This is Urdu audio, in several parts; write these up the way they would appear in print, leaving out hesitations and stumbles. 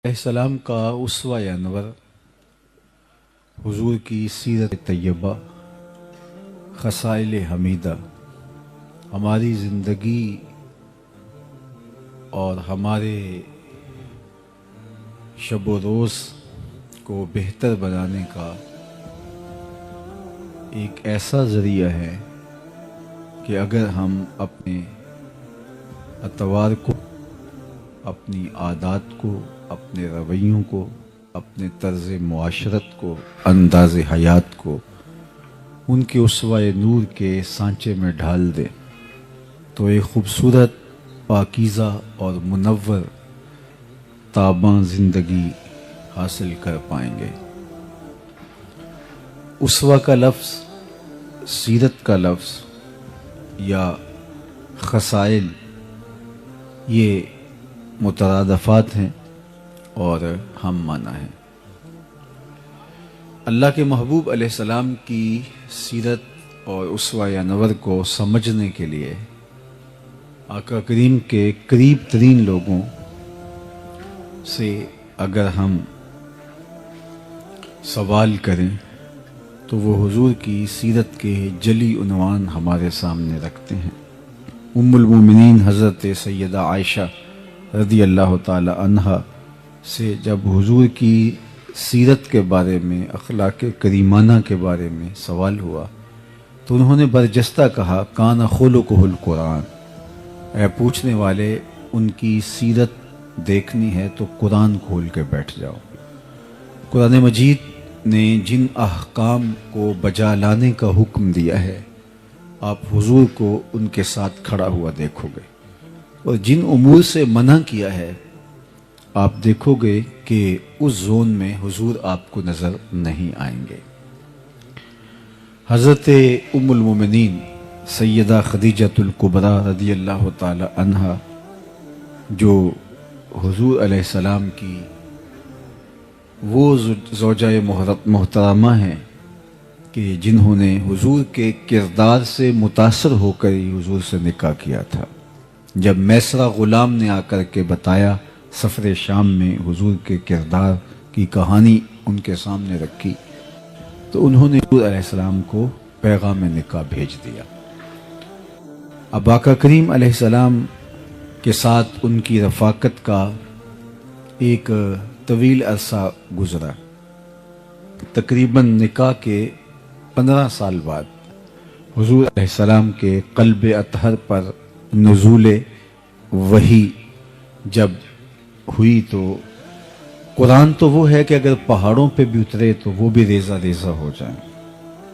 السلام کا اسوہ انور حضور کی سیرت طیبہ خصائل حمیدہ ہماری زندگی اور ہمارے شب و روز کو بہتر بنانے کا ایک ایسا ذریعہ ہے کہ اگر ہم اپنے اطوار کو، اپنی عادات کو، اپنے رویوں کو، اپنے طرز معاشرت کو، انداز حیات کو ان کے اسوہ نور کے سانچے میں ڈھال دیں تو ایک خوبصورت، پاکیزہ اور منور تاباں زندگی حاصل کر پائیں گے۔ اسوہ کا لفظ، سیرت کا لفظ یا خصائل یہ مترادفات ہیں اور ہم معنی ہیں۔ اللہ کے محبوب علیہ السلام کی سیرت اور اسوہ انور کو سمجھنے کے لیے آقا کریم کے قریب ترین لوگوں سے اگر ہم سوال کریں تو وہ حضور کی سیرت کے جلی عنوان ہمارے سامنے رکھتے ہیں۔ ام المومنین حضرت سیدہ عائشہ رضی اللہ تعالی عنہا سے جب حضور کی سیرت کے بارے میں، اخلاق کریمانہ کے بارے میں سوال ہوا تو انہوں نے برجستہ کہا، کان خلقہ القرآن، اے پوچھنے والے ان کی سیرت دیکھنی ہے تو قرآن کھول کے بیٹھ جاؤ۔ قرآن مجید نے جن احکام کو بجا لانے کا حکم دیا ہے آپ حضور کو ان کے ساتھ کھڑا ہوا دیکھو گے، اور جن امور سے منع کیا ہے آپ دیکھو گے کہ اس زون میں حضور آپ کو نظر نہیں آئیں گے۔ حضرت ام المومنین سیدہ خدیجۃ الکبریٰ رضی اللہ تعالی عنہا جو حضور علیہ السلام کی وہ زوجہ محترمہ ہیں کہ جنہوں نے حضور کے کردار سے متاثر ہو کر ہی حضور سے نکاح کیا تھا۔ جب میسرہ غلام نے آ کر کے بتایا سفر شام میں حضور کے کردار کی کہانی ان کے سامنے رکھی تو انہوں نے حضور علیہ السلام کو پیغام نکاح بھیج دیا۔ اب آقا کریم علیہ السلام کے ساتھ ان کی رفاقت کا ایک طویل عرصہ گزرا۔ تقریباً نکاح کے 15 سال بعد حضور علیہ السلام کے قلب اطہر پر نزول وحی جب ہوئی تو قرآن تو وہ ہے کہ اگر پہاڑوں پہ بھی اترے تو وہ بھی ریزہ ریزہ ہو جائیں۔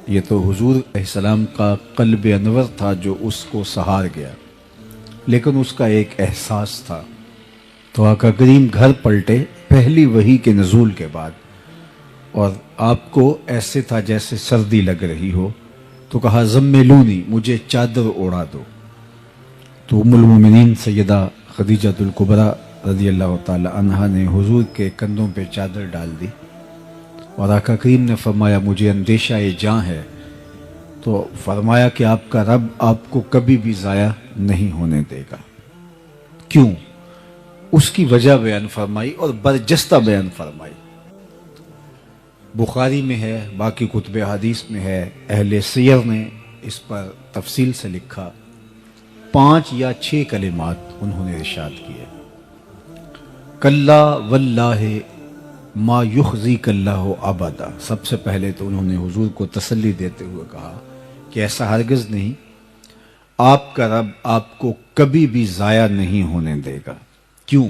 یہ تو حضور علیہ السلام کا قلب انور تھا جو اس کو سہار گیا، لیکن اس کا ایک احساس تھا۔ تو آقا کریم گھر پلٹے پہلی وحی کے نزول کے بعد، اور آپ کو ایسے تھا جیسے سردی لگ رہی ہو، تو کہا زملونی، مجھے چادر اوڑھا دو۔ تو ام المومنین سیدہ خدیجۃ الکبریٰ رضی اللہ تعالی عنہا نے حضور کے کندھوں پہ چادر ڈال دی، اور آقا کریم نے فرمایا مجھے اندیشہ جاں ہے، تو فرمایا کہ آپ کا رب آپ کو کبھی بھی ضائع نہیں ہونے دے گا۔ کیوں؟ اس کی وجہ بیان فرمائی اور برجستہ بیان فرمائی۔ بخاری میں ہے، باقی کتب حدیث میں ہے، اہل سیر نے اس پر تفصیل سے لکھا۔ 5 یا 6 کلمات انہوں نے ارشاد کیے۔ کلا واللہ ما یخزیک اللہ ابدا، سب سے پہلے تو انہوں نے حضور کو تسلی دیتے ہوئے کہا کہ ایسا ہرگز نہیں، آپ کا رب آپ کو کبھی بھی ضائع نہیں ہونے دے گا۔ کیوں؟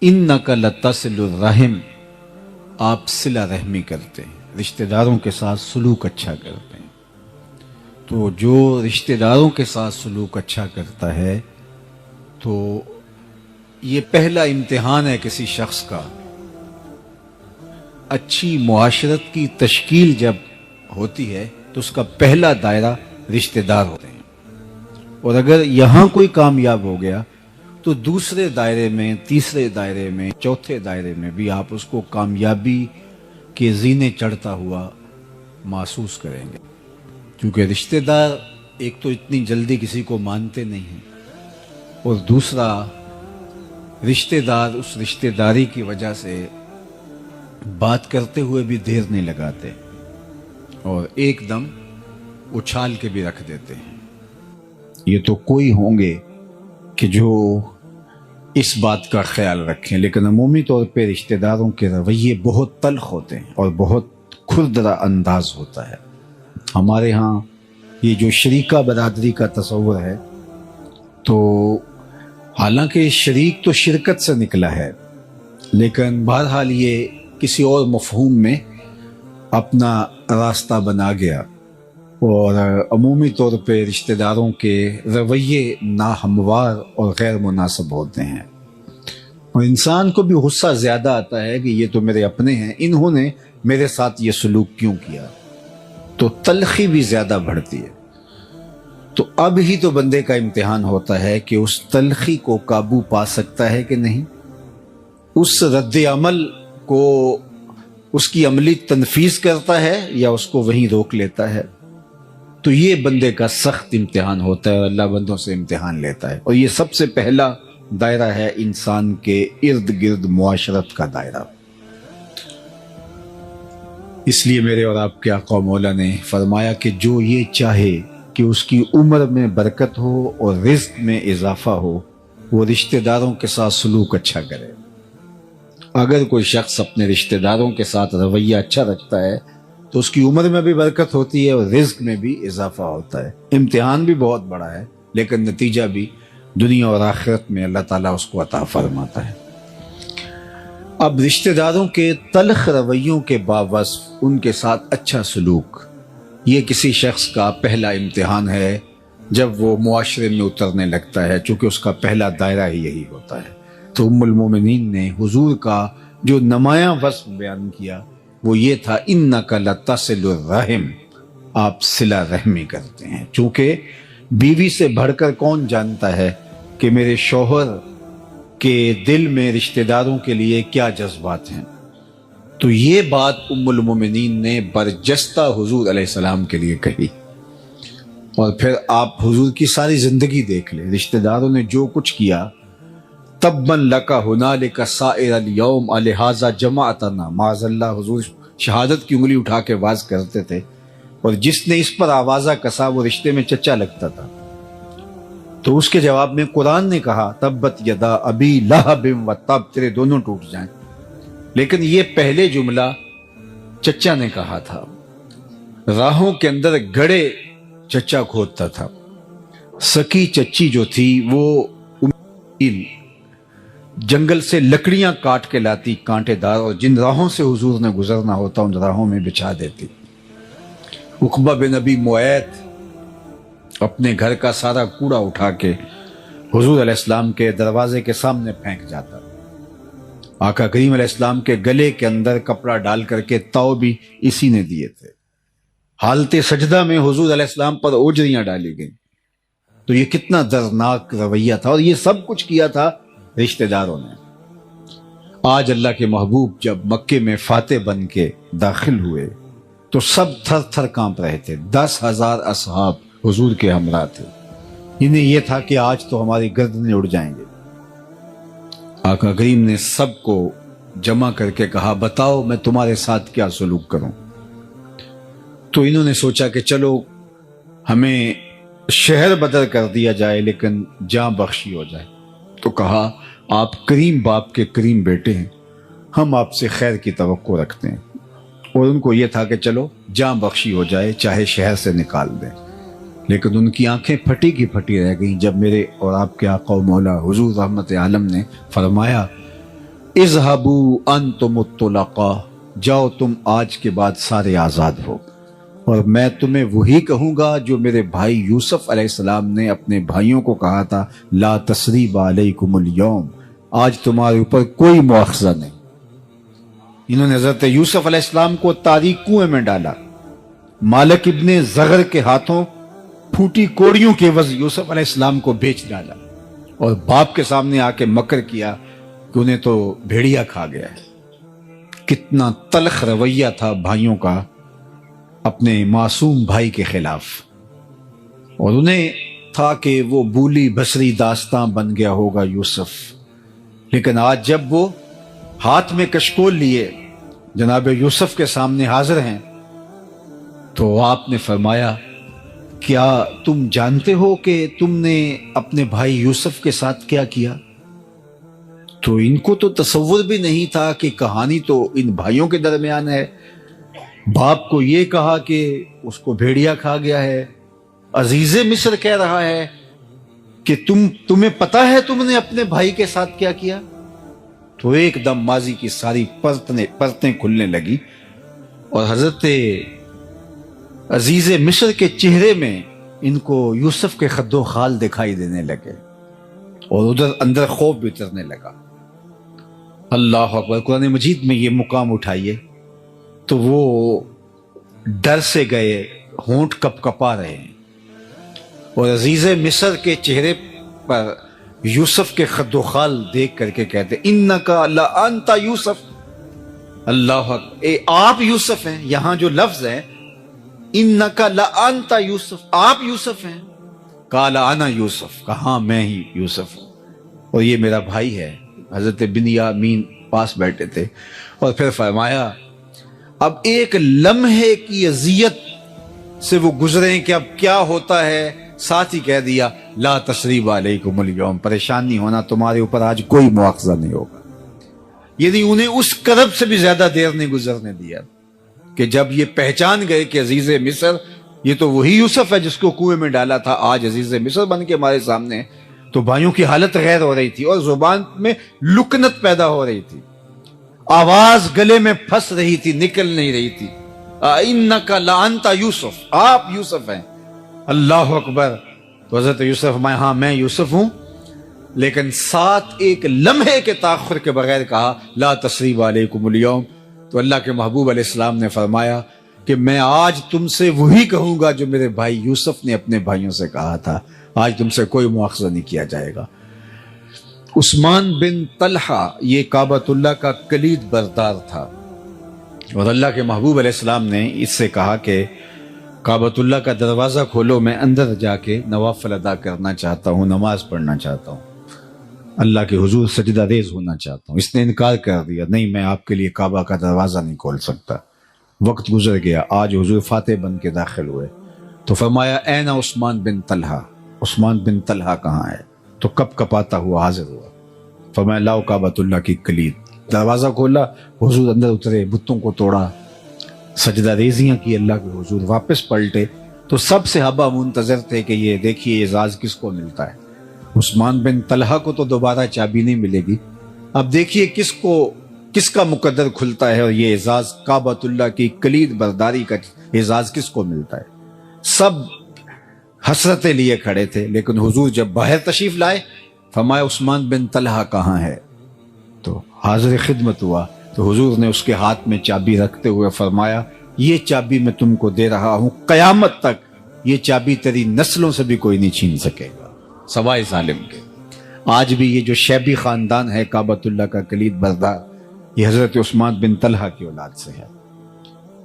انک لتصل الرحم، آپ صلہ رحمی کرتے ہیں، رشتہ داروں کے ساتھ سلوک اچھا کرتے ہیں۔ تو جو رشتہ داروں کے ساتھ سلوک اچھا کرتا ہے تو یہ پہلا امتحان ہے کسی شخص کا۔ اچھی معاشرت کی تشکیل جب ہوتی ہے تو اس کا پہلا دائرہ رشتہ دار ہوتے ہیں، اور اگر یہاں کوئی کامیاب ہو گیا تو دوسرے دائرے میں، تیسرے دائرے میں، چوتھے دائرے میں بھی آپ اس کو کامیابی کے زینے چڑھتا ہوا محسوس کریں گے، کیونکہ رشتہ دار ایک تو اتنی جلدی کسی کو مانتے نہیں ہیں، اور دوسرا رشتے دار اس رشتے داری کی وجہ سے بات کرتے ہوئے بھی دیر نہیں لگاتے اور ایک دم اچھال کے بھی رکھ دیتے ہیں۔ یہ تو کوئی ہوں گے کہ جو اس بات کا خیال رکھیں، لیکن عمومی طور پہ رشتے داروں کے رویے بہت تلخ ہوتے ہیں اور بہت کھردرا انداز ہوتا ہے۔ ہمارے ہاں یہ جو شریکہ برادری کا تصور ہے، تو حالانکہ شریک تو شرکت سے نکلا ہے، لیکن بہرحال یہ کسی اور مفہوم میں اپنا راستہ بنا گیا اور عمومی طور پہ رشتہ داروں کے رویے ناہموار اور غیر مناسب ہوتے ہیں، اور انسان کو بھی غصہ زیادہ آتا ہے کہ یہ تو میرے اپنے ہیں، انہوں نے میرے ساتھ یہ سلوک کیوں کیا، تو تلخی بھی زیادہ بڑھتی ہے۔ تو اب ہی تو بندے کا امتحان ہوتا ہے کہ اس تلخی کو قابو پا سکتا ہے کہ نہیں، اس رد عمل کو اس کی عملی تنفیذ کرتا ہے یا اس کو وہیں روک لیتا ہے۔ تو یہ بندے کا سخت امتحان ہوتا ہے اور اللہ بندوں سے امتحان لیتا ہے، اور یہ سب سے پہلا دائرہ ہے انسان کے ارد گرد معاشرت کا دائرہ۔ اس لیے میرے اور آپ کے آقا و مولا نے فرمایا کہ جو یہ چاہے کہ اس کی عمر میں برکت ہو اور رزق میں اضافہ ہو، وہ رشتہ داروں کے ساتھ سلوک اچھا کرے۔ اگر کوئی شخص اپنے رشتہ داروں کے ساتھ رویہ اچھا رکھتا ہے تو اس کی عمر میں بھی برکت ہوتی ہے اور رزق میں بھی اضافہ ہوتا ہے۔ امتحان بھی بہت بڑا ہے، لیکن نتیجہ بھی دنیا اور آخرت میں اللہ تعالیٰ اس کو عطا فرماتا ہے۔ اب رشتہ داروں کے تلخ رویوں کے باوصف ان کے ساتھ اچھا سلوک، یہ کسی شخص کا پہلا امتحان ہے جب وہ معاشرے میں اترنے لگتا ہے، چونکہ اس کا پہلا دائرہ ہی یہی ہوتا ہے۔ تو ام المومنین نے حضور کا جو نمایاں وصف بیان کیا وہ یہ تھا، اِنَّكَ لَتَصِلُ الرَّحِمَ، آپ صلہ رحمی کرتے ہیں۔ چونکہ بیوی سے بڑھ کر کون جانتا ہے کہ میرے شوہر کے دل میں رشتہ داروں کے لیے کیا جذبات ہیں، تو یہ بات ام المومنین نے برجستہ حضور علیہ السلام کے لیے کہی۔ اور پھر آپ حضور کی ساری زندگی دیکھ لیں، رشتہ داروں نے جو کچھ کیا، تباً لک ہنالک سائر الیوم لہذا جمعتنا، معاذ اللہ حضور شہادت کی انگلی اٹھا کے واز کرتے تھے، اور جس نے اس پر آوازہ کسا وہ رشتے میں چچا لگتا تھا۔ تو اس کے جواب میں قرآن نے کہا تبت یدا ابی لہب وتب، تیرے دونوں ٹوٹ جائیں، لیکن یہ پہلے جملہ چچا نے کہا تھا۔ راہوں کے اندر گڑے چچا کھودتا تھا، سکی چچی جو تھی وہ جنگل سے لکڑیاں کاٹ کے لاتی کانٹے دار، اور جن راہوں سے حضور نے گزرنا ہوتا ان راہوں میں بچھا دیتی۔ عقبہ بن ابی معیط اپنے گھر کا سارا کوڑا اٹھا کے حضور علیہ السلام کے دروازے کے سامنے پھینک جاتا۔ آقا کریم علیہ السلام کے گلے کے اندر کپڑا ڈال کر کے تاؤ بھی اسی نے دیے تھے۔ حالت سجدہ میں حضور علیہ السلام پر اوجریاں ڈالی گئیں۔ تو یہ کتنا دردناک رویہ تھا، اور یہ سب کچھ کیا تھا رشتہ داروں نے۔ آج اللہ کے محبوب جب مکے میں فاتح بن کے داخل ہوئے تو سب تھر تھر کانپ رہے تھے۔ 10,000 اصحاب حضور کے ہمراہ تھے، انہیں یہ تھا کہ آج تو ہماری گردنیں اڑ جائیں گے۔ آقا کریم نے سب کو جمع کر کے کہا بتاؤ میں تمہارے ساتھ کیا سلوک کروں۔ تو انہوں نے سوچا کہ چلو ہمیں شہر بدر کر دیا جائے لیکن جاں بخشی ہو جائے۔ تو کہا آپ کریم باپ کے کریم بیٹے ہیں، ہم آپ سے خیر کی توقع رکھتے ہیں، اور ان کو یہ تھا کہ چلو جاں بخشی ہو جائے چاہے شہر سے نکال دیں۔ لیکن ان کی آنکھیں پھٹی کی پھٹی رہ گئیں جب میرے اور آپ کے آقا و مولا حضور رحمت عالم نے فرمایا اذهبوا انتم الطلقاء، جاؤ تم آج کے بعد سارے آزاد ہو، اور میں تمہیں وہی کہوں گا جو میرے بھائی یوسف علیہ السلام نے اپنے بھائیوں کو کہا تھا، لا تثریب علیکم اليوم، آج تمہارے اوپر کوئی مؤاخذہ نہیں۔ انہوں نے حضرت یوسف علیہ السلام کو تاریک کنویں میں ڈالا، مالک ابن زغر کے ہاتھوں پھوٹی کوڑیوں کے عوض یوسف علیہ السلام کو بیچ ڈالا، اور باپ کے سامنے آ کے مکر کیا کہ انہیں تو بھیڑیا کھا گیا ہے۔ کتنا تلخ رویہ تھا بھائیوں کا اپنے معصوم بھائی کے خلاف، اور انہیں تھا کہ وہ بولی بسری داستان بن گیا ہوگا یوسف، لیکن آج جب وہ ہاتھ میں کشکول لیے جناب یوسف کے سامنے حاضر ہیں تو آپ نے فرمایا کیا تم جانتے ہو کہ تم نے اپنے بھائی یوسف کے ساتھ کیا کیا؟ تو ان کو تو تصور بھی نہیں تھا کہ کہانی تو ان بھائیوں کے درمیان ہے. باپ کو یہ کہا کہ اس کو بھیڑیا کھا گیا ہے، عزیز مصر کہہ رہا ہے کہ تمہیں پتا ہے تم نے اپنے بھائی کے ساتھ کیا کیا. تو ایک دم ماضی کی ساری پرتیں کھلنے لگی اور حضرت عزیز مصر کے چہرے میں ان کو یوسف کے خد و خال دکھائی دینے لگے اور ادھر اندر خوف بھی اترنے لگا. اللہ اکبر. قرآن مجید میں یہ مقام اٹھائیے تو وہ ڈر سے گئے، ہونٹ کپ کپا رہے ہیں، اور عزیز مصر کے چہرے پر یوسف کے خد و خال دیکھ کر کے کہتے انکا لانت یوسف. اللہ اکبر. آپ یوسف ہیں. یہاں جو لفظ ہے انکا لانت یوسف، آپ یوسف ہیں. قال انا یوسف، کہا میں ہی یوسف ہوں اور یہ میرا بھائی ہے. حضرت بنیامین پاس بیٹھے تھے اور پھر فرمایا اب ایک لمحے کی اذیت سے وہ گزرے کہ اب کیا ہوتا ہے. ساتھ ہی کہہ دیا لا تثریب علیکم اليوم، پریشان نہیں ہونا، تمہارے اوپر آج کوئی مواخذہ نہیں ہوگا. یعنی انہیں اس کرب سے بھی زیادہ دیر نہیں گزرنے دیا کہ جب یہ پہچان گئے کہ عزیز مصر یہ تو وہی یوسف ہے جس کو کنویں میں ڈالا تھا، آج عزیز مصر بن کے ہمارے سامنے. تو بھائیوں کی حالت غیر ہو رہی تھی اور زبان میں لکنت پیدا ہو رہی تھی، آواز گلے میں پھنس رہی تھی، نکل نہیں رہی تھی. انک لانت یوسف، آپ یوسف ہیں. اللہ اکبر. تو حضرت یوسف میں یوسف ہوں، لیکن ساتھ ایک لمحے کے تاخر کے بغیر کہا لا تثریب علیکم اليوم. تو اللہ کے محبوب علیہ السلام نے فرمایا کہ میں آج تم سے وہی کہوں گا جو میرے بھائی یوسف نے اپنے بھائیوں سے کہا تھا، آج تم سے کوئی مواخذہ نہیں کیا جائے گا. عثمان بن طلحہ یہ کعبۃ اللہ کا کلید بردار تھا اور اللہ کے محبوب علیہ السلام نے اس سے کہا کہ کعبۃ اللہ کا دروازہ کھولو، میں اندر جا کے نوافل ادا کرنا چاہتا ہوں، نماز پڑھنا چاہتا ہوں، اللہ کے حضور سجدہ ریز ہونا چاہتا ہوں. اس نے انکار کر دیا، نہیں میں آپ کے لیے کعبہ کا دروازہ نہیں کھول سکتا. وقت گزر گیا، آج حضور فاتح بن کے داخل ہوئے تو فرمایا این عثمان بن طلحہ، عثمان بن طلحہ کہاں ہے؟ تو کپ کپاتا ہوا حاضر ہوا. فرمایا لاؤ کعبۃ اللہ کی کلید. دروازہ کھولا، حضور اندر اترے، بتوں کو توڑا، سجدہ ریزیاں کی اللہ کے حضور، واپس پلٹے تو سب صحابہ منتظر تھے کہ یہ دیکھیے اعزاز کس کو ملتا ہے. عثمان بن طلحہ کو تو دوبارہ چابی نہیں ملے گی، اب دیکھیے کس کا مقدر کھلتا ہے اور یہ اعزاز کعبۃ اللہ کی کلید برداری کا اعزاز کس کو ملتا ہے. سب حسرتیں لیے کھڑے تھے، لیکن حضور جب باہر تشریف لائے فرمایا عثمان بن طلحہ کہاں ہے؟ تو حاضر خدمت ہوا تو حضور نے اس کے ہاتھ میں چابی رکھتے ہوئے فرمایا یہ چابی میں تم کو دے رہا ہوں، قیامت تک یہ چابی تیری نسلوں سے بھی کوئی نہیں چھین سکے گا سوائے ظالم کے. آج بھی یہ جو شیبی خاندان ہے کعبۃ اللہ کا کلید بردار، یہ حضرت عثمان بن طلحہ کی اولاد سے ہے.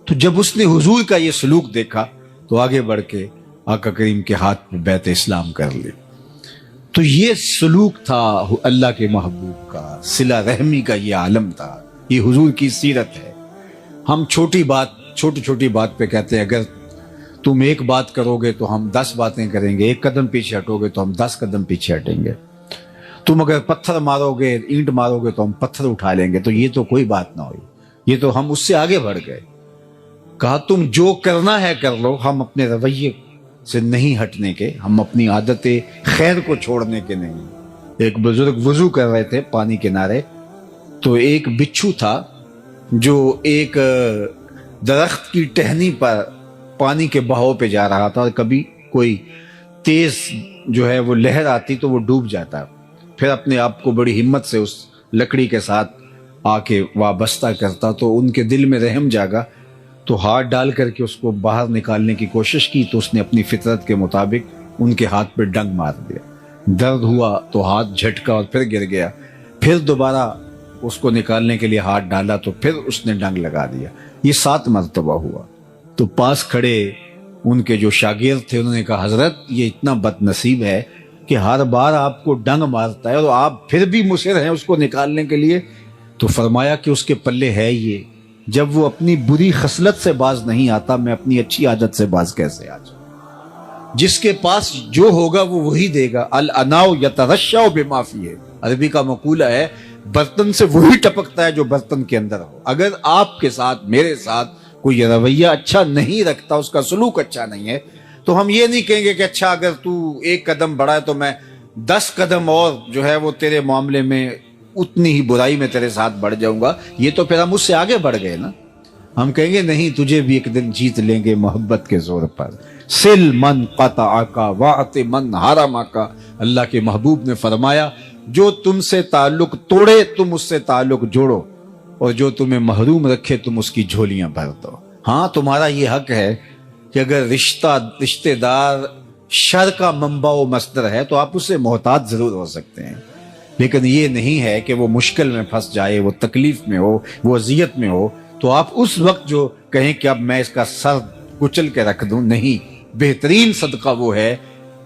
تو جب اس نے حضور کا یہ سلوک دیکھا تو آگے بڑھ کے آقا کریم کے ہاتھ میں بیعت اسلام کر لی. تو یہ سلوک تھا اللہ کے محبوب کا، صلہ رحمی کا یہ عالم تھا، یہ حضور کی سیرت ہے. ہم چھوٹی چھوٹی بات پہ کہتے ہیں اگر تم ایک بات کرو گے تو ہم 10 باتیں کریں گے، ایک قدم پیچھے ہٹو گے تو ہم 10 قدم پیچھے ہٹیں گے. تم اگر پتھر مارو گے، اینٹ مارو گے تو ہم پتھر اٹھا لیں گے. تو یہ تو کوئی بات نہ ہوئی، یہ تو ہم اس سے آگے بڑھ گئے. کہا تم جو کرنا ہے کر لو، ہم اپنے رویے سے نہیں ہٹنے کے، ہم اپنی عادت خیر کو چھوڑنے کے نہیں. ایک بزرگ وضو کر رہے تھے پانی کنارے، تو ایک بچھو تھا جو ایک درخت کی ٹہنی پر پانی کے بہاؤ پہ جا رہا تھا، اور کبھی کوئی تیز جو ہے وہ لہر آتی تو وہ ڈوب جاتا، پھر اپنے آپ کو بڑی ہمت سے اس لکڑی کے ساتھ آ کے وابستہ کرتا. تو ان کے دل میں رحم جاگا تو ہاتھ ڈال کر کے اس کو باہر نکالنے کی کوشش کی، تو اس نے اپنی فطرت کے مطابق ان کے ہاتھ پہ ڈنگ مار دیا. درد ہوا تو ہاتھ جھٹکا اور پھر گر گیا، پھر دوبارہ اس کو نکالنے کے لیے ہاتھ ڈالا تو پھر اس نے ڈنگ لگا دیا. یہ 7 مرتبہ ہوا. تو پاس کھڑے ان کے جو شاگرد تھے انہوں نے کہا حضرت یہ اتنا بد نصیب ہے کہ ہر بار آپ کو ڈنگ مارتا ہے اور آپ پھر بھی مصر ہیں اس کو نکالنے کے لیے، تو فرمایا کہ اس کے پلے ہے یہ، جب وہ اپنی بری خصلت سے باز نہیں آتا، میں اپنی اچھی عادت سے باز کیسے آ جاؤں؟ جس کے پاس جو ہوگا وہ وہی دے گا. الاناء یترشع بما فیہ، عربی کا مقولہ ہے برتن سے وہی ٹپکتا ہے جو برتن کے اندر ہو. اگر آپ کے ساتھ میرے ساتھ کوئی رویہ اچھا نہیں رکھتا، اس کا سلوک اچھا نہیں ہے، تو ہم یہ نہیں کہیں گے کہ اچھا اگر تو 1 قدم بڑھا ہے تو میں 10 قدم اور جو ہے وہ تیرے معاملے میں اتنی ہی برائی میں تیرے ساتھ بڑھ جاؤں گا. یہ تو پھر ہم اس سے آگے بڑھ گئے نا. ہم کہیں گے نہیں، تجھے بھی ایک دن جیت لیں گے محبت کے زور پر. سل من قطعک واعط من حرمک، اللہ کے محبوب نے فرمایا جو تم سے تعلق توڑے تم اس سے تعلق جوڑو، اور جو تمہیں محروم رکھے تم اس کی جھولیاں بھر دو. ہاں تمہارا یہ حق ہے کہ اگر رشتہ دار شر کا منبع و مصدر ہے تو آپ اس سے محتاط ضرور ہو سکتے ہیں، لیکن یہ نہیں ہے کہ وہ مشکل میں پھنس جائے، وہ تکلیف میں ہو، وہ اذیت میں ہو تو آپ اس وقت جو کہیں کہ اب میں اس کا سر کچل کے رکھ دوں. نہیں، بہترین صدقہ وہ ہے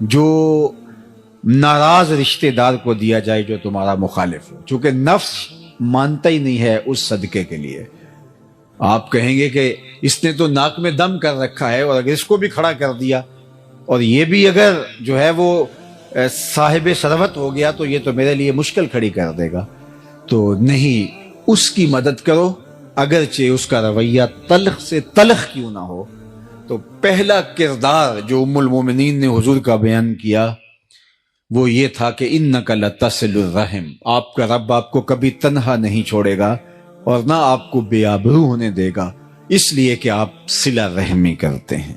جو ناراض رشتہ دار کو دیا جائے جو تمہارا مخالف ہو، چونکہ نفس مانتا ہی نہیں ہے اس صدقے کے لیے. آپ کہیں گے کہ اس نے تو ناک میں دم کر رکھا ہے، اور اگر اس کو بھی کھڑا کر دیا اور یہ بھی اگر جو ہے وہ صاحب ثروت ہو گیا تو یہ تو میرے لیے مشکل کھڑی کر دے گا. تو نہیں، اس کی مدد کرو اگرچہ اس کا رویہ تلخ سے تلخ کیوں نہ ہو. تو پہلا کردار جو ام المومنین نے حضور کا بیان کیا وہ یہ تھا کہ انک لتصل الرحم، آپ کا رب آپ کو کبھی تنہا نہیں چھوڑے گا اور نہ آپ کو بے آبرو ہونے دے گا، اس لیے کہ آپ صلہ رحمی کرتے ہیں.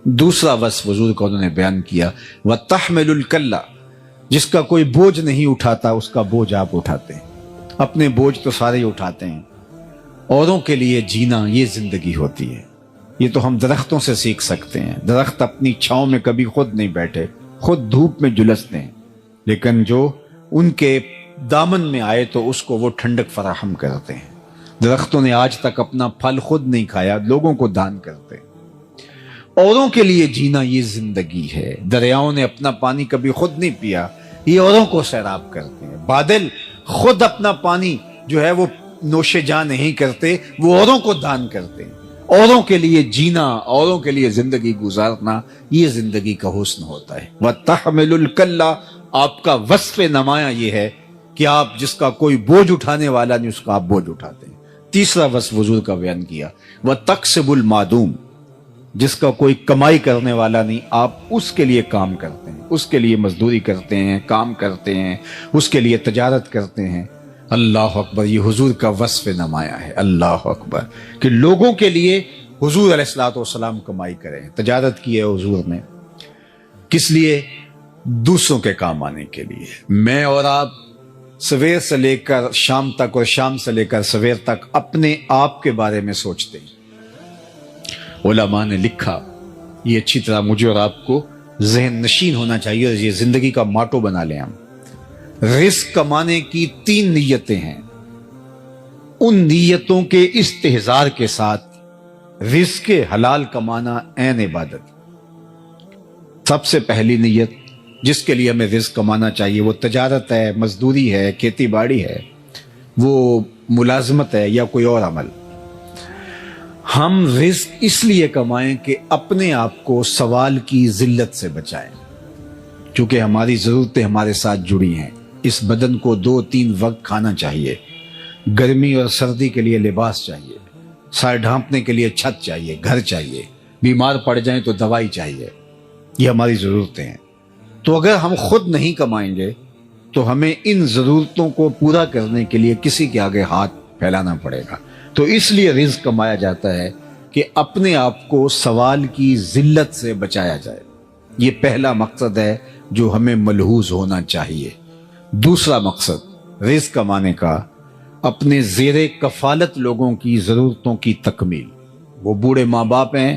دوسرا وصف حضور کا انہوں نے بیان کیا، وتحمل الکلہ، جس کا کوئی بوجھ نہیں اٹھاتا اس کا بوجھ آپ اٹھاتے ہیں. اپنے بوجھ تو سارے ہی اٹھاتے ہیں، اوروں کے لیے جینا یہ زندگی ہوتی ہے. یہ تو ہم درختوں سے سیکھ سکتے ہیں. درخت اپنی چھاؤں میں کبھی خود نہیں بیٹھے، خود دھوپ میں جلستے ہیں، لیکن جو ان کے دامن میں آئے تو اس کو وہ ٹھنڈک فراہم کرتے ہیں. درختوں نے آج تک اپنا پھل خود نہیں کھایا، لوگوں کو دان کرتے ہیں. اوروں کے لیے جینا یہ زندگی ہے. دریاؤں نے اپنا پانی کبھی خود نہیں پیا، یہ اوروں کو سیراب کرتے ہیں. بادل خود اپنا پانی جو ہے وہ نوش جان نہیں کرتے، وہ اوروں کو دان کرتے ہیں. اوروں کے لیے جینا، اوروں کے لیے زندگی گزارنا، یہ زندگی کا حسن ہوتا ہے. وَتَحْمِلُ الْكَلَّ، آپ کا وصف نمایاں یہ ہے کہ آپ جس کا کوئی بوجھ اٹھانے والا نہیں اس کا آپ بوجھ اٹھاتے ہیں. تیسرا وصف حضور کا بیان کیا، وَتَقْسِبُ الْمَعْدُومِ، جس کا کوئی کمائی کرنے والا نہیں آپ اس کے لیے کام کرتے ہیں، اس کے لیے مزدوری کرتے ہیں، کام کرتے ہیں، اس کے لیے تجارت کرتے ہیں. اللہ اکبر، یہ حضور کا وصف نمایاں ہے. اللہ اکبر، کہ لوگوں کے لیے حضور علیہ الصلوۃ والسلام کمائی کریں. تجارت کی ہے حضور نے، کس لیے؟ دوسروں کے کام آنے کے لیے. میں اور آپ سویر سے لے کر شام تک اور شام سے لے کر سویر تک اپنے آپ کے بارے میں سوچتے ہیں. علماء نے لکھا، یہ اچھی طرح مجھے اور آپ کو ذہن نشین ہونا چاہیے اور یہ زندگی کا ماٹو بنا لیں. ہم رزق کمانے کی 3 نیتیں ہیں. ان نیتوں کے استحضار کے ساتھ رزق حلال کمانا عین عبادت. سب سے پہلی نیت جس کے لیے ہمیں رزق کمانا چاہیے وہ تجارت ہے، مزدوری ہے، کھیتی باڑی ہے، وہ ملازمت ہے یا کوئی اور عمل. ہم رزق اس لیے کمائیں کہ اپنے آپ کو سوال کی ذلت سے بچائیں، چونکہ ہماری ضرورتیں ہمارے ساتھ جڑی ہیں. اس بدن کو 2-3 وقت کھانا چاہیے، گرمی اور سردی کے لیے لباس چاہیے، سر ڈھانپنے کے لیے چھت چاہیے، گھر چاہیے، بیمار پڑ جائیں تو دوائی چاہیے. یہ ہماری ضرورتیں ہیں. تو اگر ہم خود نہیں کمائیں گے تو ہمیں ان ضرورتوں کو پورا کرنے کے لیے کسی کے آگے ہاتھ پھیلانا پڑے گا. تو اس لیے رزق کمایا جاتا ہے کہ اپنے آپ کو سوال کی ذلت سے بچایا جائے. یہ پہلا مقصد ہے جو ہمیں ملحوظ ہونا چاہیے. دوسرا مقصد رزق کمانے کا اپنے زیر کفالت لوگوں کی ضرورتوں کی تکمیل. وہ بوڑھے ماں باپ ہیں،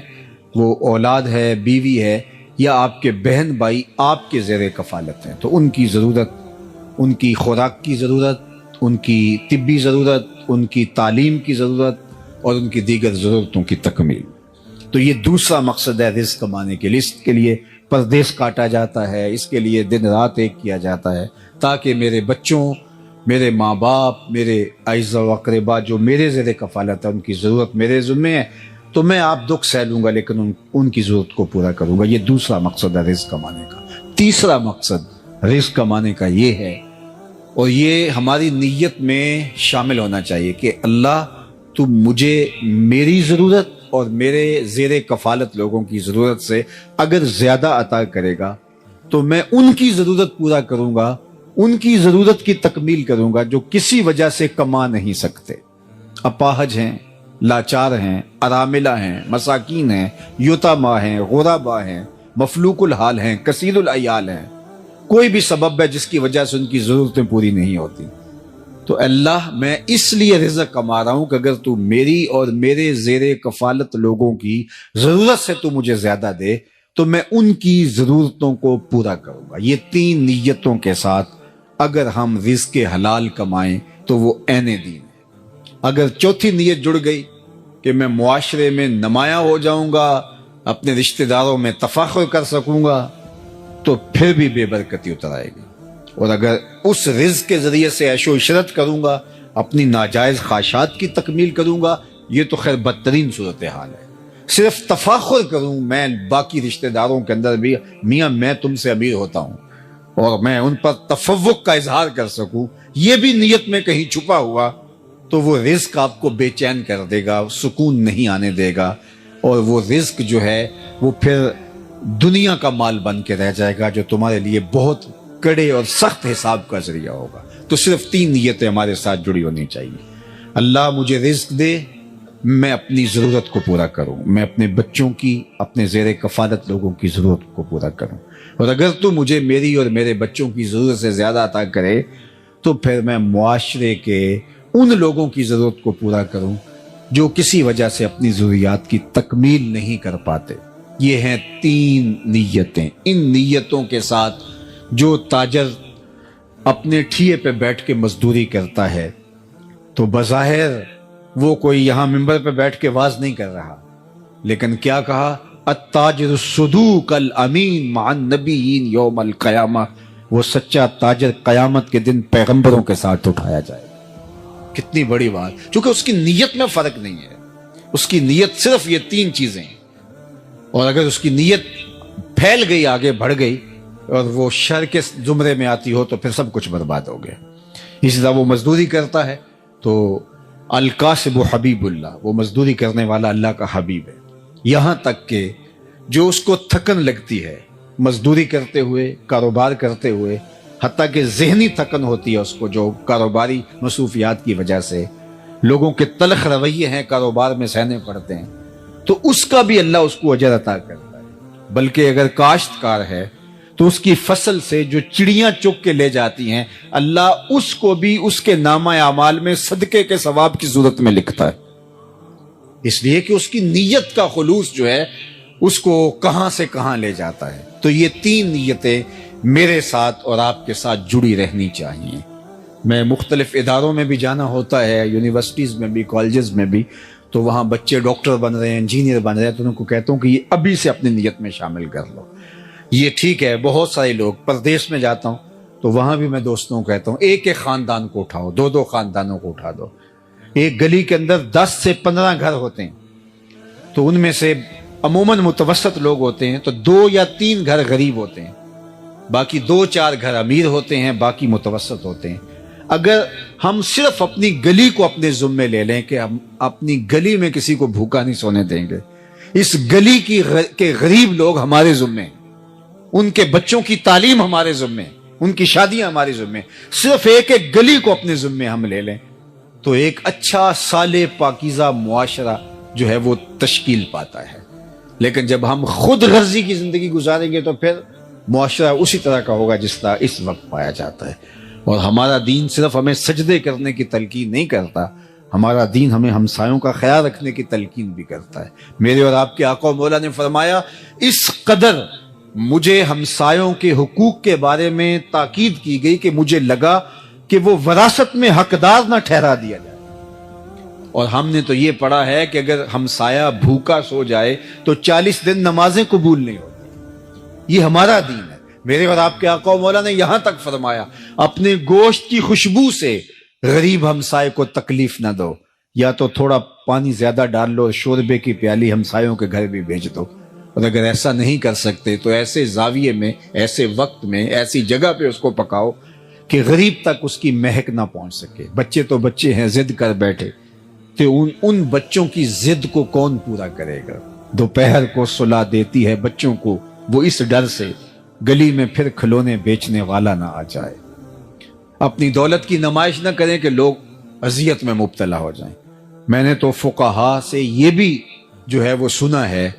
وہ اولاد ہے، بیوی ہے، یا آپ کے بہن بھائی آپ کے زیر کفالت ہیں، تو ان کی ضرورت، ان کی خوراک کی ضرورت، ان کی طبی ضرورت، ان کی تعلیم کی ضرورت اور ان کی دیگر ضرورتوں کی تکمیل. تو یہ دوسرا مقصد ہے رزق کمانے کے لیے. اس کے لیے پردیس کاٹا جاتا ہے، اس کے لیے دن رات ایک کیا جاتا ہے تاکہ میرے بچوں، میرے ماں باپ، میرے اعزاء و اقربا جو میرے زیر کفالت ہے ان کی ضرورت میرے ذمے ہے، تو میں آپ دکھ سہ لوں گا لیکن ان کی ضرورت کو پورا کروں گا۔ یہ دوسرا مقصد ہے رزق کمانے کا۔ تیسرا مقصد رزق کمانے کا یہ ہے، اور یہ ہماری نیت میں شامل ہونا چاہیے کہ اللہ تو مجھے میری ضرورت اور میرے زیر کفالت لوگوں کی ضرورت سے اگر زیادہ عطا کرے گا تو میں ان کی ضرورت پورا کروں گا، ان کی ضرورت کی تکمیل کروں گا جو کسی وجہ سے کما نہیں سکتے، اپاہج ہیں، لاچار ہیں، اراملہ ہیں، مساکین ہیں، یتاما ہیں، غربا ہیں، مفلوق الحال ہیں، کثیر العیال ہیں، کوئی بھی سبب ہے جس کی وجہ سے ان کی ضرورتیں پوری نہیں ہوتی۔ تو اللہ میں اس لیے رزق کما رہا ہوں کہ اگر تو میری اور میرے زیر کفالت لوگوں کی ضرورت سے تو مجھے زیادہ دے تو میں ان کی ضرورتوں کو پورا کروں گا۔ یہ تین نیتوں کے ساتھ اگر ہم رزق حلال کمائیں تو وہ عین دین ہے۔ اگر چوتھی نیت جڑ گئی کہ میں معاشرے میں نمایاں ہو جاؤں گا، اپنے رشتہ داروں میں تفاخر کر سکوں گا، تو پھر بھی بے برکتی اتر آئے گی۔ اور اگر اس رزق کے ذریعے سے عیش و عشرت کروں گا، اپنی ناجائز خواہشات کی تکمیل کروں گا، یہ تو خیر بدترین صورتحال ہے۔ صرف تفاخر کروں میں باقی رشتہ داروں کے اندر بھی، میاں میں تم سے امیر ہوتا ہوں، اور میں ان پر تفوق کا اظہار کر سکوں، یہ بھی نیت میں کہیں چھپا ہوا، تو وہ رزق آپ کو بے چین کر دے گا، سکون نہیں آنے دے گا، اور وہ رزق جو ہے وہ پھر دنیا کا مال بن کے رہ جائے گا جو تمہارے لیے بہت کڑے اور سخت حساب کا ذریعہ ہوگا۔ تو صرف تین نیتیں ہمارے ساتھ جڑی ہونی چاہیے۔ اللہ مجھے رزق دے، میں اپنی ضرورت کو پورا کروں، میں اپنے بچوں کی، اپنے زیر کفالت لوگوں کی ضرورت کو پورا کروں، اور اگر تو مجھے میری اور میرے بچوں کی ضرورت سے زیادہ عطا کرے تو پھر میں معاشرے کے ان لوگوں کی ضرورت کو پورا کروں جو کسی وجہ سے اپنی ضروریات کی تکمیل نہیں کر پاتے۔ یہ ہیں تین نیتیں۔ ان نیتوں کے ساتھ جو تاجر اپنے ٹھیے پہ بیٹھ کے مزدوری کرتا ہے تو بظاہر وہ کوئی یہاں ممبر پہ بیٹھ کے واز نہیں کر رہا، لیکن کیا کہا؟ التاجر الصدوق الامین مع النبیین یوم القیامہ، وہ سچا تاجر قیامت کے دن پیغمبروں کے ساتھ اٹھایا جائے گا۔ کتنی بڑی بات، چونکہ اس کی نیت میں فرق نہیں ہے، اس کی نیت صرف یہ تین چیزیں ہیں، اور اگر اس کی نیت پھیل گئی، آگے بڑھ گئی اور وہ شر کے زمرے میں آتی ہو تو پھر سب کچھ برباد ہو گیا۔ اسی طرح وہ مزدوری کرتا ہے تو القاسب حبیب اللہ، وہ مزدوری کرنے والا اللہ کا حبیب ہے، یہاں تک کہ جو اس کو تھکن لگتی ہے مزدوری کرتے ہوئے، کاروبار کرتے ہوئے، حتیٰ کہ ذہنی تھکن ہوتی ہے اس کو جو کاروباری مصروفیات کی وجہ سے، لوگوں کے تلخ رویے ہیں کاروبار میں سہنے پڑتے ہیں، تو اس کا بھی اللہ اس کو اجر عطا کرتا ہے۔ بلکہ اگر کاشتکار ہے تو اس کی فصل سے جو چڑیاں چگ کے لے جاتی ہیں، اللہ اس کو بھی اس کے نامہ اعمال میں صدقے کے ثواب کی صورت میں لکھتا ہے، اس لیے کہ اس کی نیت کا خلوص جو ہے اس کو کہاں سے کہاں لے جاتا ہے۔ تو یہ تین نیتیں میرے ساتھ اور آپ کے ساتھ جڑی رہنی چاہیے۔ میں مختلف اداروں میں بھی جانا ہوتا ہے، یونیورسٹیز میں بھی، کالجز میں بھی، تو وہاں بچے ڈاکٹر بن رہے ہیں، انجینئر بن رہے ہیں، تو ان کو کہتا ہوں کہ یہ ابھی سے اپنی نیت میں شامل کر لو۔ یہ ٹھیک ہے، بہت سارے لوگ، پردیس میں جاتا ہوں تو وہاں بھی میں دوستوں کو کہتا ہوں ایک ایک خاندان کو اٹھاؤ، دو دو خاندانوں کو اٹھا دو۔ ایک گلی کے اندر 10 سے 15 گھر ہوتے ہیں، تو ان میں سے عموماً متوسط لوگ ہوتے ہیں تو 2 یا 3 گھر غریب ہوتے ہیں، باقی 2-4 گھر امیر ہوتے ہیں، باقی متوسط ہوتے ہیں۔ اگر ہم صرف اپنی گلی کو اپنے ذمے لے لیں کہ ہم اپنی گلی میں کسی کو بھوکا نہیں سونے دیں گے، اس گلی کے غریب لوگ ہمارے ذمے ہیں، ان کے بچوں کی تعلیم ہمارے ذمے ہیں، ان کی شادیاں ہمارے ذمے ہیں، صرف ایک ایک گلی کو اپنے ذمے ہم لے لیں تو ایک اچھا صالح پاکیزہ معاشرہ جو ہے وہ تشکیل پاتا ہے۔ لیکن جب ہم خود غرضی کی زندگی گزاریں گے تو پھر معاشرہ اسی طرح کا ہوگا جس طرح اس وقت پایا جاتا ہے۔ اور ہمارا دین صرف ہمیں سجدے کرنے کی تلقین نہیں کرتا، ہمارا دین ہمیں ہمسایوں کا خیال رکھنے کی تلقین بھی کرتا ہے۔ میرے اور آپ کے آقا و مولا نے فرمایا اس قدر مجھے ہمسایوں کے حقوق کے بارے میں تاکید کی گئی کہ مجھے لگا کہ وہ وراثت میں حقدار نہ ٹھہرا دیا جائے۔ اور ہم نے تو یہ پڑھا ہے کہ اگر ہمسایہ بھوکا سو جائے تو 40 دن نمازیں قبول نہیں ہوتی۔ یہ ہمارا دین ہے. میرے اور آپ کے آقا و مولا نے یہاں تک فرمایا اپنے گوشت کی خوشبو سے غریب ہمسائے کو تکلیف نہ دو، یا تو تھوڑا پانی زیادہ ڈال لو، شوربے کی پیالی ہمسایوں کے گھر بھی بھیج دو. اور اگر ایسا نہیں کر سکتے تو ایسے زاویے میں، ایسے وقت میں، ایسی جگہ پہ اس کو پکاؤ کہ غریب تک اس کی مہک نہ پہنچ سکے. بچے تو بچے ہیں، ضد کر بیٹھے تو ان بچوں کی ضد کو کون پورا کرے گا؟ دوپہر کو سلا دیتی ہے بچوں کو وہ اس ڈر سے گلی میں پھر کھلونے بیچنے والا نہ آ جائے. اپنی دولت کی نمائش نہ کریں کہ لوگ اذیت میں مبتلا ہو جائیں. میں نے تو فقہا سے یہ بھی جو ہے وہ سنا ہے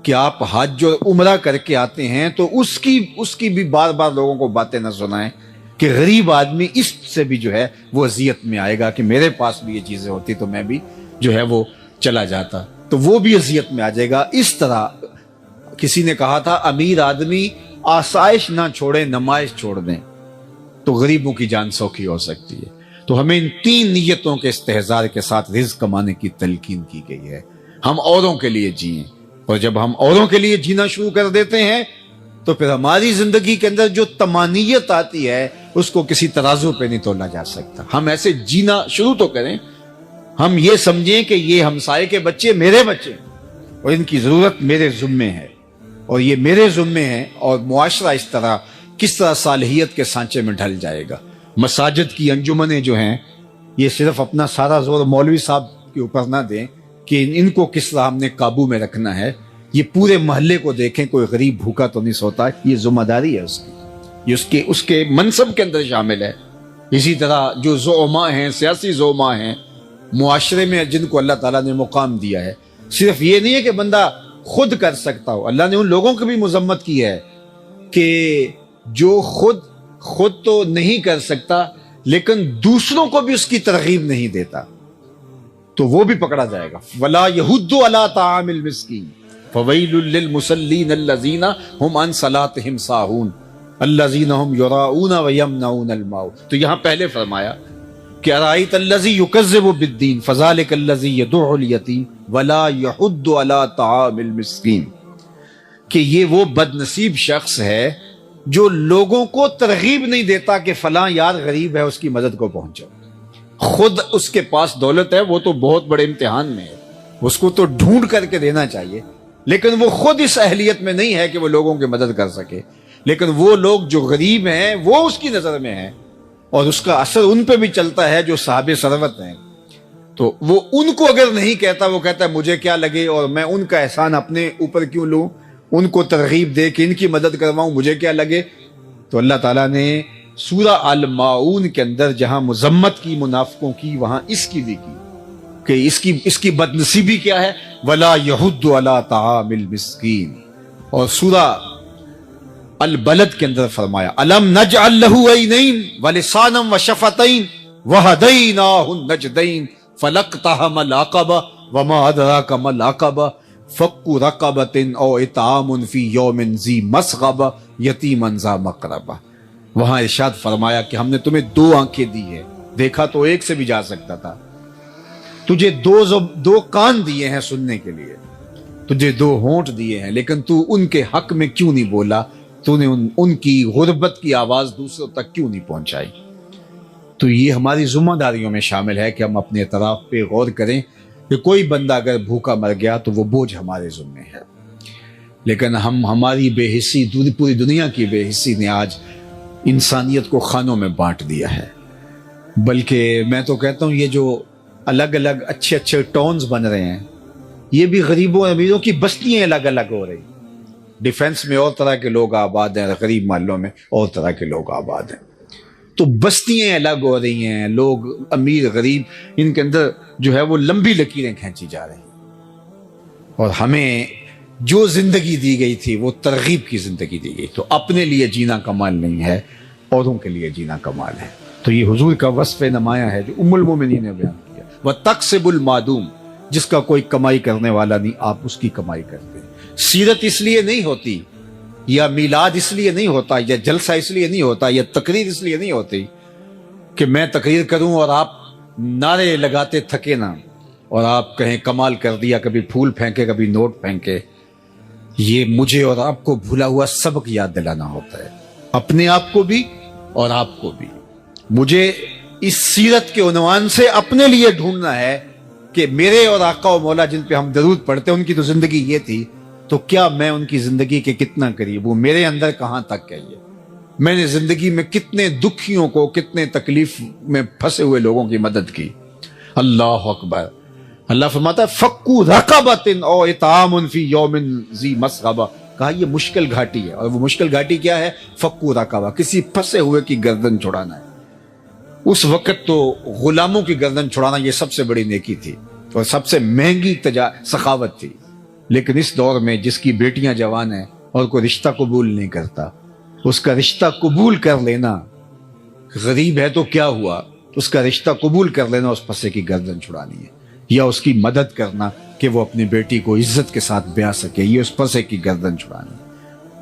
کہ آپ حج اور عمرہ کر کے آتے ہیں تو اس کی بھی بار بار لوگوں کو باتیں نہ سنائیں کہ غریب آدمی اس سے بھی جو ہے وہ اذیت میں آئے گا کہ میرے پاس بھی یہ چیزیں ہوتی تو میں بھی جو ہے وہ چلا جاتا، تو وہ بھی اذیت میں آ جائے گا. اس طرح کسی نے کہا تھا امیر آدمی آسائش نہ چھوڑے نمائش چھوڑ دیں تو غریبوں کی جان سوکھی ہو سکتی ہے. تو ہمیں ان 3 نیتوں کے استحضار کے ساتھ رزق کمانے کی تلقین کی گئی ہے. ہم اوروں کے لیے جئیں، اور جب ہم اوروں کے لیے جینا شروع کر دیتے ہیں تو پھر ہماری زندگی کے اندر جو طمانینت آتی ہے اس کو کسی ترازو پہ نہیں تولا جا سکتا. ہم ایسے جینا شروع تو کریں، ہم یہ سمجھیں کہ یہ ہمسائے کے بچے میرے بچے ہیں اور ان کی ضرورت میرے ذمے ہے اور یہ میرے ذمے ہے، اور معاشرہ اس طرح کس طرح صالحیت کے سانچے میں ڈھل جائے گا. مساجد کی انجمنیں جو ہیں یہ صرف اپنا سارا زور مولوی صاحب کے اوپر نہ دیں کہ ان کو کس طرح ہم نے قابو میں رکھنا ہے. یہ پورے محلے کو دیکھیں کوئی غریب بھوکا تو نہیں سوتا، یہ ذمہ داری ہے اس کی، یہ اس کے منصب کے اندر شامل ہے. اسی طرح جو زعماء ہیں، سیاسی زعماء ہیں معاشرے میں جن کو اللہ تعالیٰ نے مقام دیا ہے، صرف یہ نہیں ہے کہ بندہ خود کر سکتا ہو. اللہ نے ان لوگوں کی بھی مذمت کی ہے کہ جو خود تو نہیں کر سکتا لیکن دوسروں کو بھی اس کی ترغیب نہیں دیتا تو وہ بھی پکڑا جائے گا. وَلَا يَحُضُّ عَلَىٰ طَعَامِ الْمِسْكِينِ فَوَيْلٌ لِّلْمُصَلِّينَ الَّذِينَ هُمْ عَنْ صَلَاتِهِمْ سَاهُونَ الَّذِينَ هُمْ يُرَاءُونَ وَيَمْنَعُونَ الْمَاعُونَ. تو یہاں پہلے فرمایا کہ أَرَأَيْتَ الَّذِي يُكَذِّبُ بِالدِّينِ فَذَلِكَ الَّذِي يَدُعُّ الْيَتِيمَ وَلَا يَحُضُّ عَلَىٰ طَعَامِ الْمِسْكِينِ کہ یہ وہ بد نصیب شخص ہے جو لوگوں کو ترغیب نہیں دیتا کہ فلاں یار غریب ہے اس کی مدد کو پہنچو. خود اس کے پاس دولت ہے، وہ تو بہت بڑے امتحان میں ہے، اس کو تو ڈھونڈ کر کے دینا چاہیے، لیکن وہ خود اس اہلیت میں نہیں ہے کہ وہ لوگوں کی مدد کر سکے. لیکن وہ لوگ جو غریب ہیں وہ اس کی نظر میں ہیں اور اس کا اثر ان پہ بھی چلتا ہے جو صاحب ثروت ہیں. تو وہ ان کو اگر نہیں کہتا، وہ کہتا ہے مجھے کیا لگے اور میں ان کا احسان اپنے اوپر کیوں لوں، ان کو ترغیب دے کہ ان کی مدد کرواؤں، مجھے کیا لگے. تو اللہ تعالیٰ نے سورہ الماعون کے اندر جہاں مذمت کی منافقوں کی، وہاں اس کی بھی کی کہ اس کی بد نصیبی کیا ہے، وَلَا يَحُضُّ عَلَىٰ طَعَامِ الْمِسْكِينِ. اور سورہ البلد کے اندر فرمایا أَلَمْ نَجْعَلْ لَهُ عَيْنَيْنِ وَلِسَانًا وَشَفَتَيْنِ وَهَدَيْنَاهُ النَّجْدَيْنِ فَلَاقْتَحَمَ الْعَقَبَةَ وَمَا أَدْرَاكَ مَا الْعَقَبَةُ فَكُّ رَقَبَةٍ أَوْ إِطْعَامٌ فِي يَوْمٍ ذِي مَسْغَبَةٍ يَتِيمًا ذَا مَقْرَبَةٍ. وہاں ارشاد فرمایا کہ ہم نے تمہیں 2 آنکھیں دی ہے، دیکھا تو ایک سے بھی جا سکتا تھا، تجھے 2 کان دیے ہیں سننے کے لیے، تجھے 2 ہونٹ دیے ہیں، لیکن تو ان کے حق میں کیوں نہیں بولا، تو نے ان کی غربت کی آواز دوسروں تک کیوں نہیں پہنچائی. تو یہ ہماری ذمہ داریوں میں شامل ہے کہ ہم اپنے اعتراف پہ غور کریں کہ کوئی بندہ اگر بھوکا مر گیا تو وہ بوجھ ہمارے ذمے ہے. لیکن ہماری بے حسی، پوری دنیا کی بے حسی نے آج انسانیت کو خانوں میں بانٹ دیا ہے. بلکہ میں تو کہتا ہوں یہ جو الگ الگ اچھے ٹاؤنز بن رہے ہیں، یہ بھی غریبوں اور امیروں کی بستیاں الگ الگ ہو رہی. ڈیفنس میں اور طرح کے لوگ آباد ہیں، غریب محلوں میں اور طرح کے لوگ آباد ہیں. تو بستیاں الگ ہو رہی ہیں، لوگ امیر غریب ان کے اندر جو ہے وہ لمبی لکیریں کھینچی جا رہی ہیں. اور ہمیں جو زندگی دی گئی تھی وہ ترغیب کی زندگی دی گئی. تو اپنے لیے جینا کمال نہیں ہے، اوروں کے لیے جینا کمال ہے. تو یہ حضور کا وصف نمایاں ہے جو ام المومنین نے بیان کیا. وَتَقْسِبُ الْمَعْدُومَ، جس کا کوئی کمائی کرنے والا نہیں، آپ اس کی کمائی کرتے ہیں. سیرت اس لیے نہیں ہوتی، یا میلاد اس لیے نہیں ہوتا، یا جلسہ اس لیے نہیں ہوتا، یا تقریر اس لیے نہیں ہوتی کہ میں تقریر کروں اور آپ نعرے لگاتے تھکے نہ اور آپ کہیں کمال کر دیا، کبھی پھول پھینکے کبھی نوٹ پھینکے. یہ مجھے اور آپ کو بھولا ہوا سبق یاد دلانا ہوتا ہے، اپنے آپ کو بھی اور آپ کو بھی۔ مجھے اس سیرت کے عنوان سے اپنے لیے ڈھونڈنا ہے کہ میرے اور آقا و مولا جن پہ ہم درود پڑھتے ہیں ان کی تو زندگی یہ تھی، تو کیا میں ان کی زندگی کے کتنا قریب ہوں، میرے اندر کہاں تک ہے یہ، میں نے زندگی میں کتنے دکھیوں کو، کتنے تکلیف میں پھنسے ہوئے لوگوں کی مدد کی۔ اللہ اکبر۔ اللہ فرماتا ہے فَكُّ رَقَبَةٍ أَوْ إِطْعَامٌ فِي يَوْمٍ ذِي مَسْغَبَةٍ، کہا یہ مشکل گھاٹی ہے، اور وہ مشکل گھاٹی کیا ہے؟ فَكُّ رَقَبَةٍ، کسی پھنسے ہوئے کی گردن چھڑانا ہے۔ اس وقت تو غلاموں کی گردن چھڑانا یہ سب سے بڑی نیکی تھی اور سب سے مہنگی سخاوت تھی، لیکن اس دور میں جس کی بیٹیاں جوان ہیں اور کوئی رشتہ قبول نہیں کرتا، اس کا رشتہ قبول کر لینا، غریب ہے تو کیا ہوا، اس کا رشتہ قبول کر لینا، اس پھنسے کی گردن چھڑانی ہے، یا اس کی مدد کرنا کہ وہ اپنی بیٹی کو عزت کے ساتھ بیاہ سکے، یہ اس پھنسے کی گردن چھڑانی ہے۔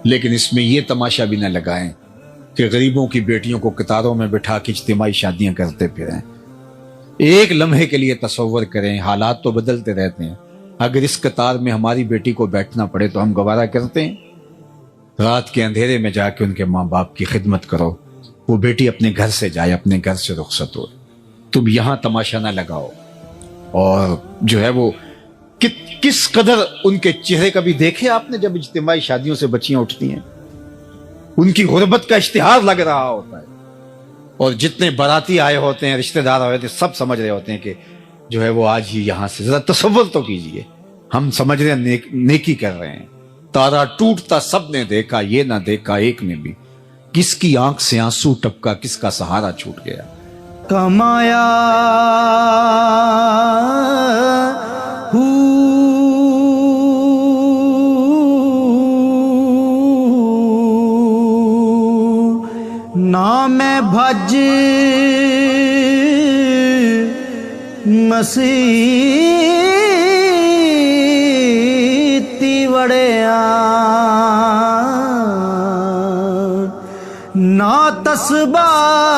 لیکن اس میں یہ تماشا بھی نہ لگائیں کہ غریبوں کی بیٹیوں کو قطاروں میں بٹھا کے اجتماعی شادیاں کرتے پھریں۔ ایک لمحے کے لیے تصور کریں، حالات تو بدلتے رہتے ہیں، اگر اس قطار میں ہماری بیٹی کو بیٹھنا پڑے تو ہم گوارا کرتے ہیں؟ رات کے اندھیرے میں جا کے ان کے ماں باپ کی خدمت کرو، وہ بیٹی اپنے گھر سے جائے، اپنے گھر سے رخصت ہو، تم یہاں تماشا نہ لگاؤ۔ اور جو ہے وہ کس قدر ان کے چہرے کا بھی دیکھے آپ نے، جب اجتماعی شادیوں سے بچیاں اٹھتی ہیں ان کی غربت کا اشتہار لگ رہا ہوتا ہے، اور جتنے باراتی آئے ہوتے ہیں، رشتہ دار آئے ہوتے ہیں، سب سمجھ رہے ہوتے ہیں کہ جو ہے وہ آج ہی یہاں سے، ذرا تصور تو کیجئے، ہم سمجھ رہے ہیں نیکی کر رہے ہیں، تارا ٹوٹتا سب نے دیکھا، یہ نہ دیکھا ایک نے بھی، کس کی آنکھ سے آنسو ٹپکا، کس کا سہارا چھوٹ گیا۔ کمایا نام بھج مسیتی وڑیا نا تسبا